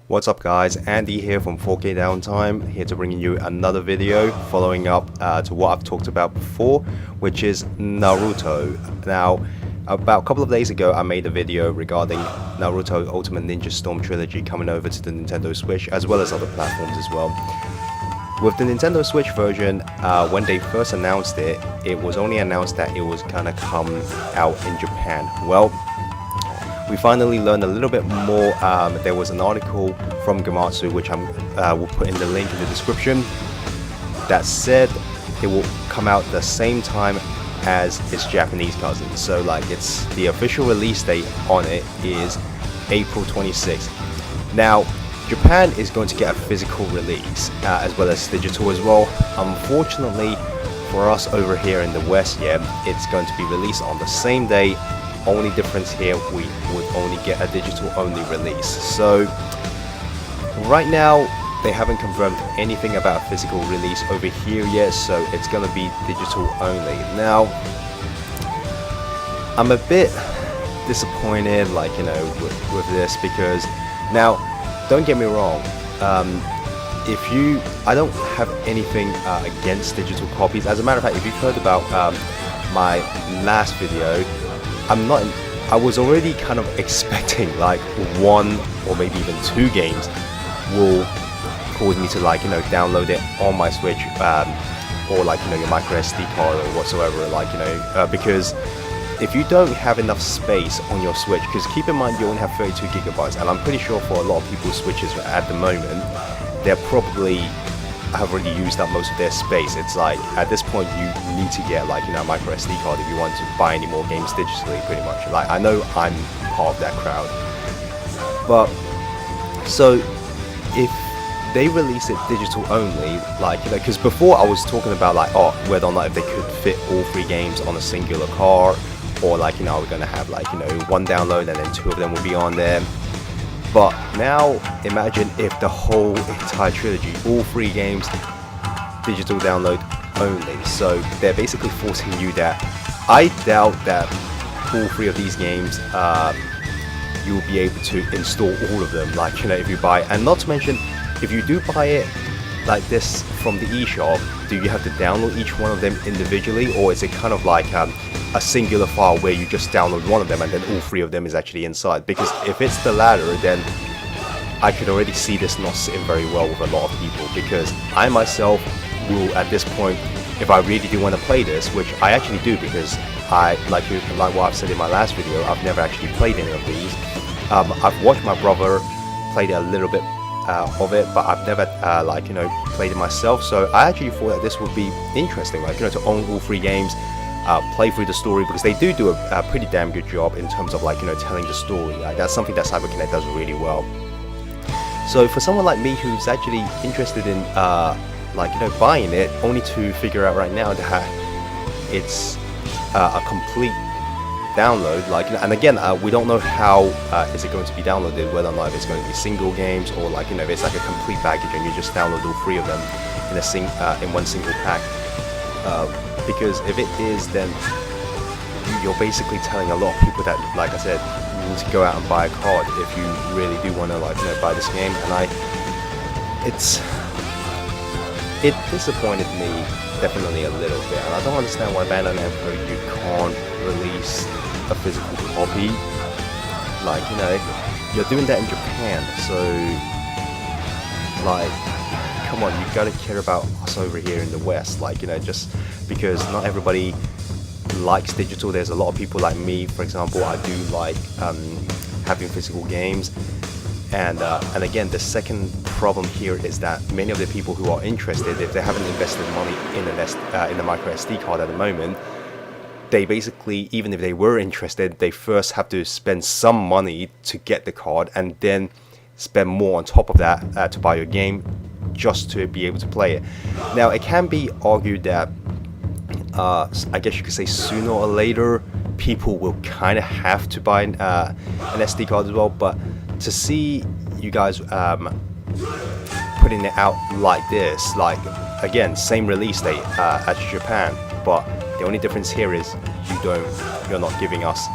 What's up guys, Andy here from 4K Downtime, here to bring you another video following up to what I've talked about before, which is Naruto. Now, about a couple of days ago I made a video regarding Naruto Ultimate Ninja Storm Trilogy coming over to the Nintendo Switch as well as other platforms as well. With the Nintendo Switch version, when they first announced it, it was only announced that it was gonna come out in Japan. Well, we finally learned a little bit more. There was an article from Gamatsu, which I will put in the link in the description, that said it will come out the same time as its Japanese cousin. So like, it's the official release date on it is April 26th. Now, Japan is going to get a physical release as well as digital as well. Unfortunately for us over here in the West, it's going to be released on the same day. Only difference here, we would only get a digital only release. So right now they haven't confirmed anything about a physical release over here yet, so it's gonna be digital only. Now I'm a bit disappointed, like, you know, with this, because now don't get me wrong, I don't have anything against digital copies. As a matter of fact, if you've heard about my last video, I was already kind of expecting like one or maybe even two games will cause me to, like, you know, download it on my Switch, or like, you know, your micro SD card or whatsoever, like, you know, because if you don't have enough space on your Switch, because keep in mind you only have 32 gigabytes, and I'm pretty sure for a lot of people's Switches at the moment, they're probably have already used up most of their space. It's like, at this point you need to get, like, you know, a micro SD card if you want to buy any more games digitally, pretty much. Like, I know I'm part of that crowd, but so if they release it digital only, like, you know, because before I was talking about like, oh, whether or not if they could fit all three games on a singular card, or like, you know, we're gonna have, like, you know, one download and then two of them will be on there. But now imagine if the whole entire trilogy, all three games, digital download only. So they're basically forcing you that. I doubt that all three of these games you'll be able to install all of them, like, you know, if you buy. And not to mention, if you do buy it like this from the eShop, do you have to download each one of them individually, or is it kind of like a singular file where you just download one of them and then all three of them is actually inside? Because if it's the latter, then I could already see this not sitting very well with a lot of people, because I myself will, at this point, if I really do want to play this, which I actually do, because I, like what I've said in my last video, I've never actually played any of these. I've watched my brother play a little bit of it, but I've never like, you know, played it myself. So I actually thought that this would be interesting, like, you know, to own all three games, play through the story, because they do a pretty damn good job in terms of, like, you know, telling the story. Like, that's something that CyberConnect does really well. So for someone like me who's actually interested in like, you know, buying it, only to figure out right now that it's a complete download, like, and again, we don't know how is it going to be downloaded, whether or not it's going to be single games, or, like, you know, if it's like a complete package and you just download all three of them in one single pack. Because if it is, then you're basically telling a lot of people that, like I said, you need to go out and buy a card if you really do want to, like, you know, buy this game. And it disappointed me definitely a little bit, and I don't understand why Bandai Namco, you can't release a physical copy. Like, you know, you're doing that in Japan, so, like, come on, you gotta care about us over here in the West, like, you know, just because not everybody likes digital. There's a lot of people like me, for example, I do like having physical games. And again, the second problem here is that many of the people who are interested, if they haven't invested money in the micro SD card at the moment, they basically, even if they were interested, they first have to spend some money to get the card, and then spend more on top of that to buy your game, just to be able to play it. Now, it can be argued that I guess you could say sooner or later people will kind of have to buy an SD card as well, but to see you guys putting it out like this, like, again, same release date as Japan, but the only difference here is you're not giving us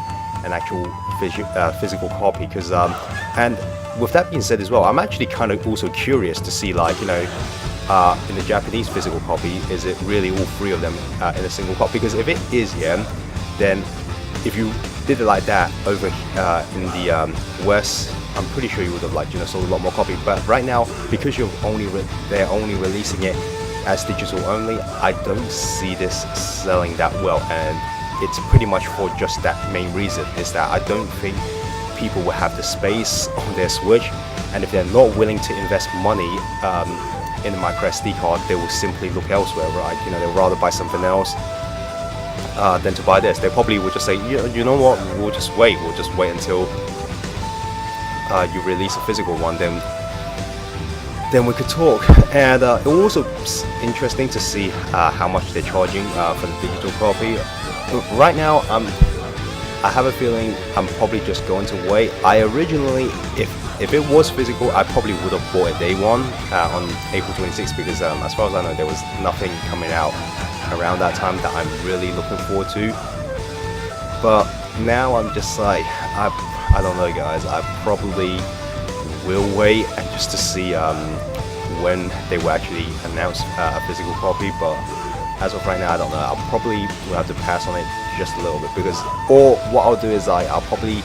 an actual physical copy, because and with that being said as well, I'm actually kind of also curious to see, like, you know, in the Japanese physical copy, is it really all 3 of them in a single copy? Because if it is, yeah, then if you did it like that over in the West, I'm pretty sure you would have, like, you know, sold a lot more copies. But right now, because they're only releasing it as digital only, I don't see this selling that well, and it's pretty much for just that main reason, is that I don't think people will have the space on their Switch, and if they're not willing to invest money in the micro SD card, they will simply look elsewhere, right? You know, they'll rather buy something else than to buy this. They probably would just say, you know what, we'll just wait until you release a physical one, then we could talk. And it was also interesting to see how much they're charging for the digital copy. Right now, I have a feeling I'm probably just going to wait. I originally, if it was physical, I probably would have bought it day one on April 26th, because as far as I know, there was nothing coming out around that time that I'm really looking forward to. But now I'm just like, I don't know, guys. I probably will wait and just to see when they will actually announce a physical copy. But as of right now, I don't know. I'll probably will have to pass on it just a little bit, because, or what I'll do is I'll probably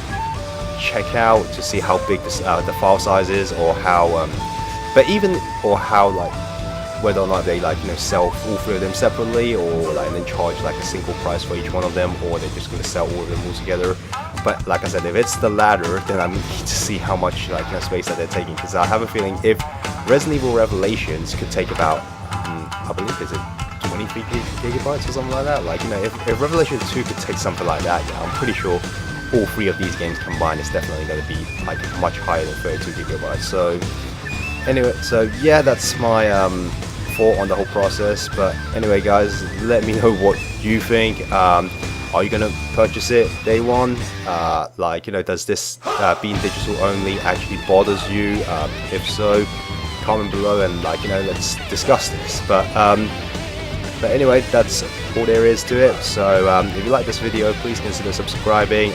check out to see how big this, the file size is, or how like whether or not they, like, you know, sell all 3 of them separately, or like and then charge like a single price for each one of them, or they're just going to sell all of them all together. But like I said, if it's the latter, then I need to see how much, like, you know, space that they're taking, because I have a feeling if Resident Evil Revelations could take about I believe, is it 23 gigabytes or something like that? Like, you know, if Revelation 2 could take something like that, yeah, I'm pretty sure all 3 of these games combined is definitely going to be like much higher than 32 gigabytes. So anyway, so yeah, that's my thought on the whole process. But anyway, guys, let me know what you think. Are you gonna purchase it day one? Like, you know, does this being digital only actually bothers you? If so, comment below and, like, you know, let's discuss this. But anyway, that's all there is to it. So if you like this video, please consider subscribing,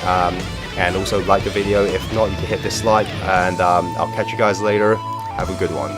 and also like the video. If not, you can hit dislike, and I'll catch you guys later. Have a good one.